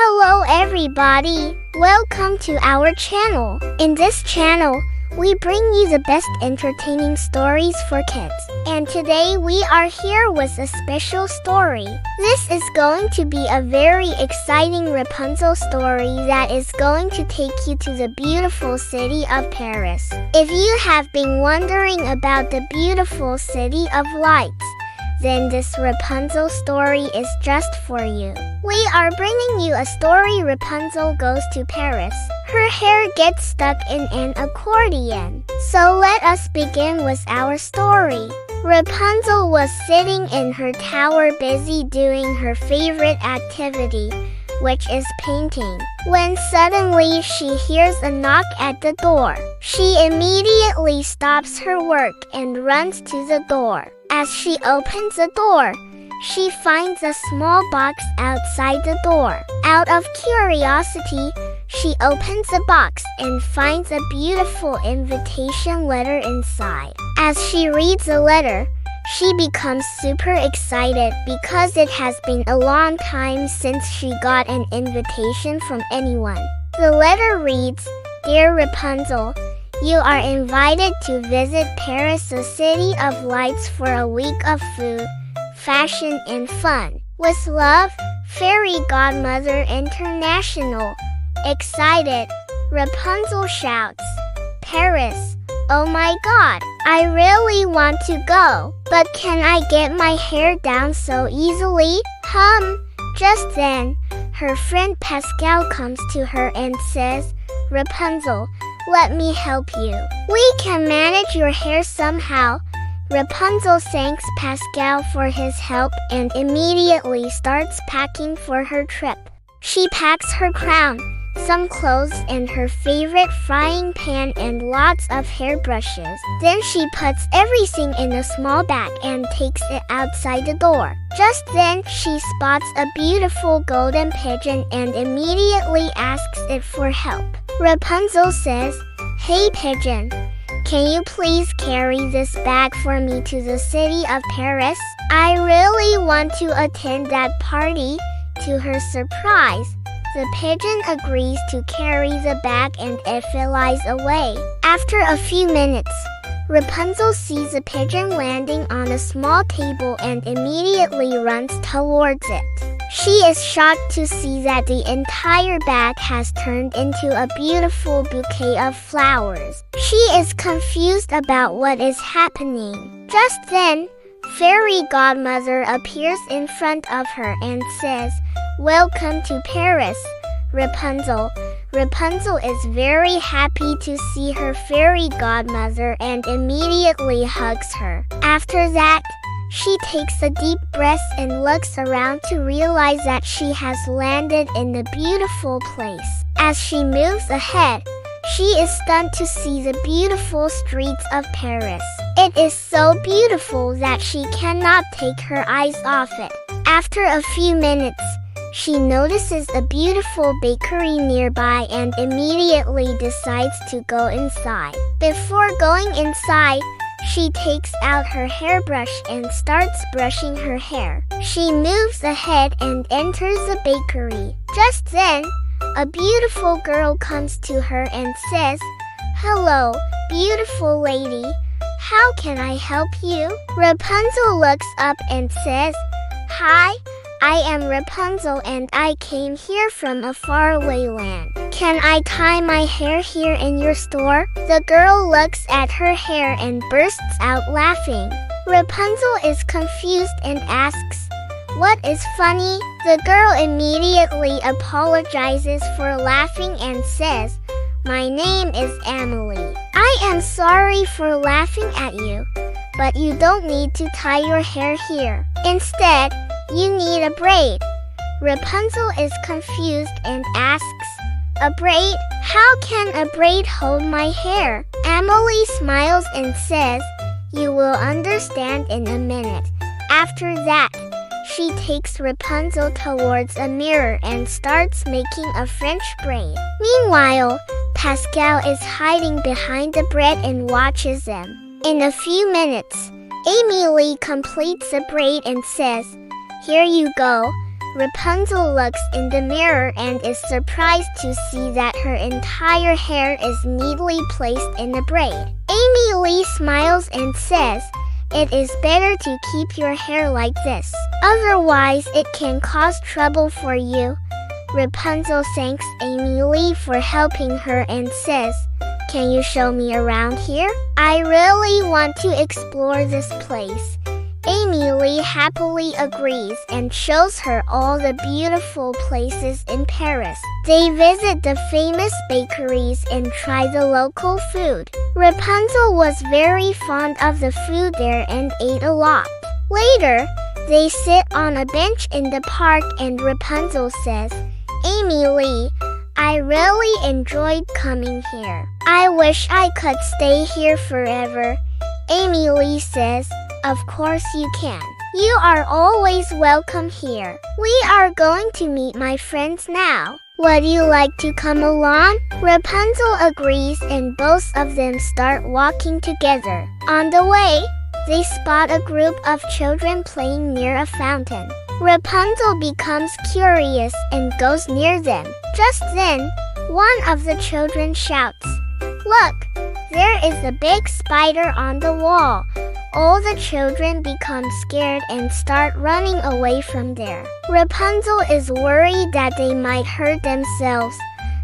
Hello everybody! Welcome to our channel. In this channel, we bring you the best entertaining stories for kids. And today we are here with a special story. This is going to be a very exciting Rapunzel story that is going to take you to the beautiful city of Paris. If you have been wondering about the beautiful city of lights, then this Rapunzel story is just for you. We are bringing you a story. Rapunzel goes to Paris. Her hair gets stuck in an accordion. So let us begin with our story. Rapunzel was sitting in her tower busy doing her favorite activity, which is painting, when suddenly she hears a knock at the door. She immediately stops her work and runs to the door. As she opens the door, she finds a small box outside the door. Out of curiosity, she opens the box and finds a beautiful invitation letter inside. As she reads the letter, she becomes super excited because it has been a long time since she got an invitation from anyone. The letter reads, "Dear Rapunzel, you are invited to visit Paris, the city of lights, for a week of food, fashion, and fun. With love, Fairy Godmother International." Excited, Rapunzel shouts, "Paris! Oh my God, I really want to go. But can I get my hair down so easily?" Just then, her friend Pascal comes to her and says, "Rapunzel, let me help you. We can manage your hair somehow." Rapunzel thanks Pascal for his help and immediately starts packing for her trip. She packs her crown, some clothes, and her favorite frying pan and lots of hairbrushes. Then she puts everything in a small bag and takes it outside the door. Just then she spots a beautiful golden pigeon and immediately asks it for help. Rapunzel says, "Hey pigeon, can you please carry this bag for me to the city of Paris? I really want to attend that party." To her surprise, the pigeon agrees to carry the bag and it flies away. After a few minutes, Rapunzel sees the pigeon landing on a small table and immediately runs towards it. She is shocked to see that the entire bag has turned into a beautiful bouquet of flowers. She is confused about what is happening. Just then, Fairy Godmother appears in front of her and says, "Welcome to Paris, Rapunzel." Rapunzel is very happy to see her fairy godmother and immediately hugs her. After that, she takes a deep breath and looks around to realize that she has landed in a beautiful place. As she moves ahead, she is stunned to see the beautiful streets of Paris. It is so beautiful that she cannot take her eyes off it. After a few minutes, she notices a beautiful bakery nearby and immediately decides to go inside. Before going inside, she takes out her hairbrush and starts brushing her hair. She moves ahead and enters the bakery. Just then, a beautiful girl comes to her and says, "Hello, beautiful lady. How can I help you?" Rapunzel looks up and says, "Hi, I am Rapunzel and I came here from a faraway land. Can I tie my hair here in your store?" The girl looks at her hair and bursts out laughing. Rapunzel is confused and asks, "What is funny?" The girl immediately apologizes for laughing and says, "My name is Emily. I am sorry for laughing at you, but you don't need to tie your hair here. Instead, you need a braid." Rapunzel is confused and asks, "A braid? How can a braid hold my hair?" Emily smiles and says, "You will understand in a minute." After that, she takes Rapunzel towards a mirror and starts making a French braid. Meanwhile, Pascal is hiding behind the bread and watches them. In a few minutes, Emily completes the braid and says, "Here you go. Rapunzel looks in the mirror and is surprised to see that her entire hair is neatly placed in a braid. Amy Lee smiles and says, "It is better to keep your hair like this. Otherwise, it can cause trouble for you." Rapunzel thanks Amy Lee for helping her and says, "Can you show me around here? I really want to explore this place." Amy Lee happily agrees and shows her all the beautiful places in Paris. They visit the famous bakeries and try the local food. Rapunzel was very fond of the food there and ate a lot. Later, they sit on a bench in the park and Rapunzel says, "Amy Lee, I really enjoyed coming here. I wish I could stay here forever." Amy Lee says, "Of course you can. You are always welcome here. We are going to meet my friends now. Would you like to come along?" Rapunzel agrees and both of them start walking together. On the way, they spot a group of children playing near a fountain. Rapunzel becomes curious and goes near them. Just then, one of the children shouts, "Look, there is a big spider on the wall." All the children become scared and start running away from there. Rapunzel is worried that they might hurt themselves,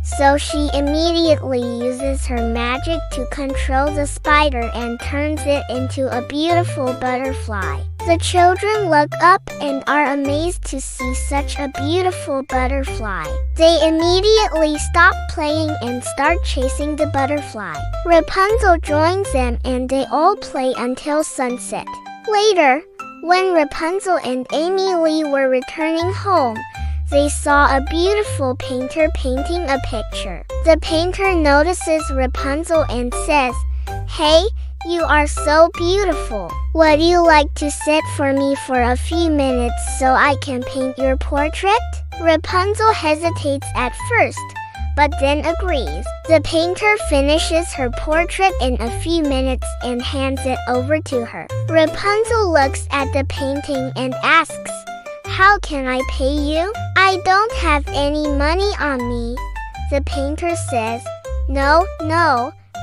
so she immediately uses her magic to control the spider and turns it into a beautiful butterfly. The children look up and are amazed to see such a beautiful butterfly. They immediately stop playing and start chasing the butterfly. Rapunzel joins them and they all play until sunset. Later, when Rapunzel and Amy Lee were returning home, they saw a beautiful painter painting a picture. The painter notices Rapunzel and says, "Hey, you are so beautiful. Would you like to sit for me for a few minutes so I can paint your portrait?" Rapunzel hesitates at first, but then agrees. The painter finishes her portrait in a few minutes and hands it over to her. Rapunzel looks at the painting and asks, "How can I pay you? I don't have any money on me." The painter says, No,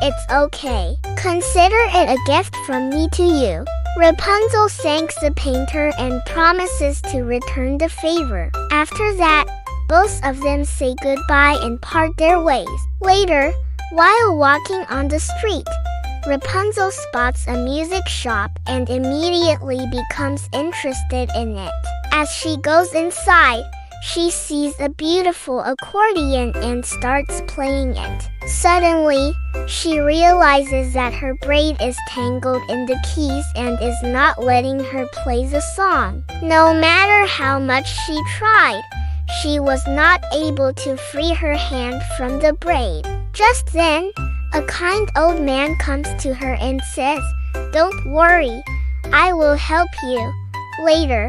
it's okay. Consider it a gift from me to you." Rapunzel thanks the painter and promises to return the favor. After that, both of them say goodbye and part their ways. Later, while walking on the street, Rapunzel spots a music shop and immediately becomes interested in it. As she goes inside, she sees a beautiful accordion and starts playing it. Suddenly, she realizes that her braid is tangled in the keys and is not letting her play the song. No matter how much she tried, she was not able to free her hand from the braid. Just then, a kind old man comes to her and says, "Don't worry, I will help you." Later,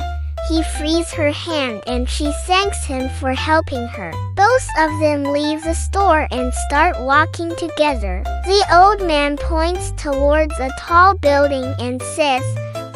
he frees her hand and she thanks him for helping her. Both of them leave the store and start walking together. The old man points towards a tall building and says,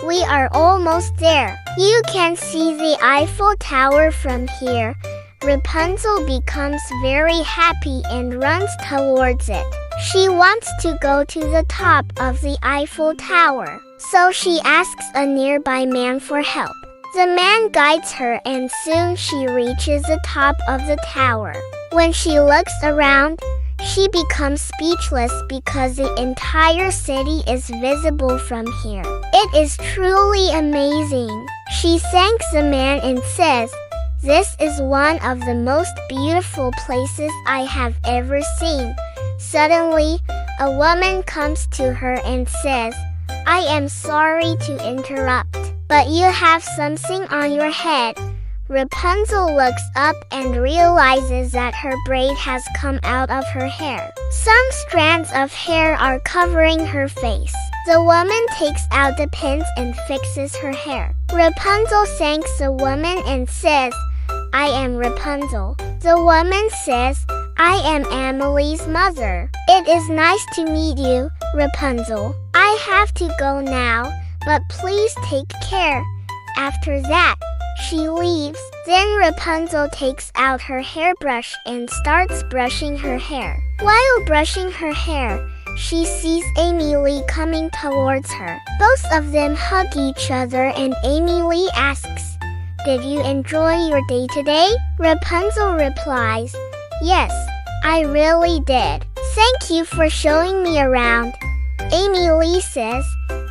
"We are almost there. You can see the Eiffel Tower from here." Rapunzel becomes very happy and runs towards it. She wants to go to the top of the Eiffel Tower, so she asks a nearby man for help. The man guides her and soon she reaches the top of the tower. When she looks around, she becomes speechless because the entire city is visible from here. It is truly amazing. She thanks the man and says, "This is one of the most beautiful places I have ever seen." Suddenly, a woman comes to her and says, "I am sorry to interrupt, but you have something on your head." Rapunzel looks up and realizes that her braid has come out of her hair. Some strands of hair are covering her face. The woman takes out the pins and fixes her hair. Rapunzel thanks the woman and says, "I am Rapunzel." The woman says, "I am Amelie's mother. It is nice to meet you, Rapunzel. I have to go now, but please take care." After that, she leaves. Then Rapunzel takes out her hairbrush and starts brushing her hair. While brushing her hair, she sees Amy Lee coming towards her. Both of them hug each other and Amy Lee asks, "Did you enjoy your day today?" Rapunzel replies, "Yes, I really did. Thank you for showing me around." Amy Lee says,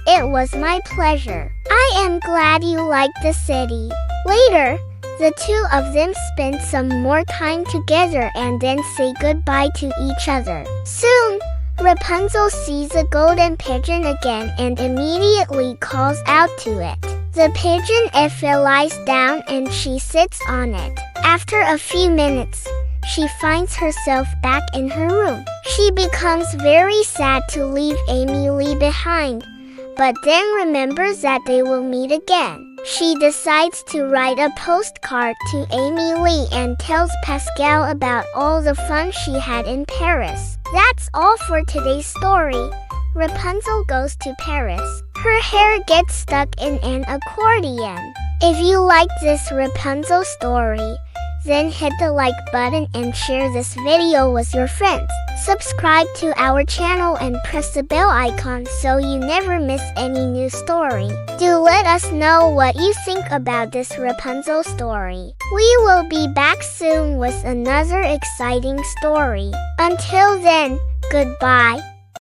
"It was my pleasure. I am glad you liked the city." Later, the two of them spend some more time together and then say goodbye to each other. Soon, Rapunzel sees a golden pigeon again and immediately calls out to it. The pigeon lies down and she sits on it. After a few minutes, she finds herself back in her room. She becomes very sad to leave Amy Lee behind, but then remembers that they will meet again. She decides to write a postcard to Amy Lee and tells Pascal about all the fun she had in Paris. That's all for today's story. Rapunzel goes to Paris. Her hair gets stuck in an accordion. If you like this Rapunzel story, then hit the like button and share this video with your friends. Subscribe to our channel and press the bell icon so you never miss any new story. Do let us know what you think about this Rapunzel story. We will be back soon with another exciting story. Until then, goodbye.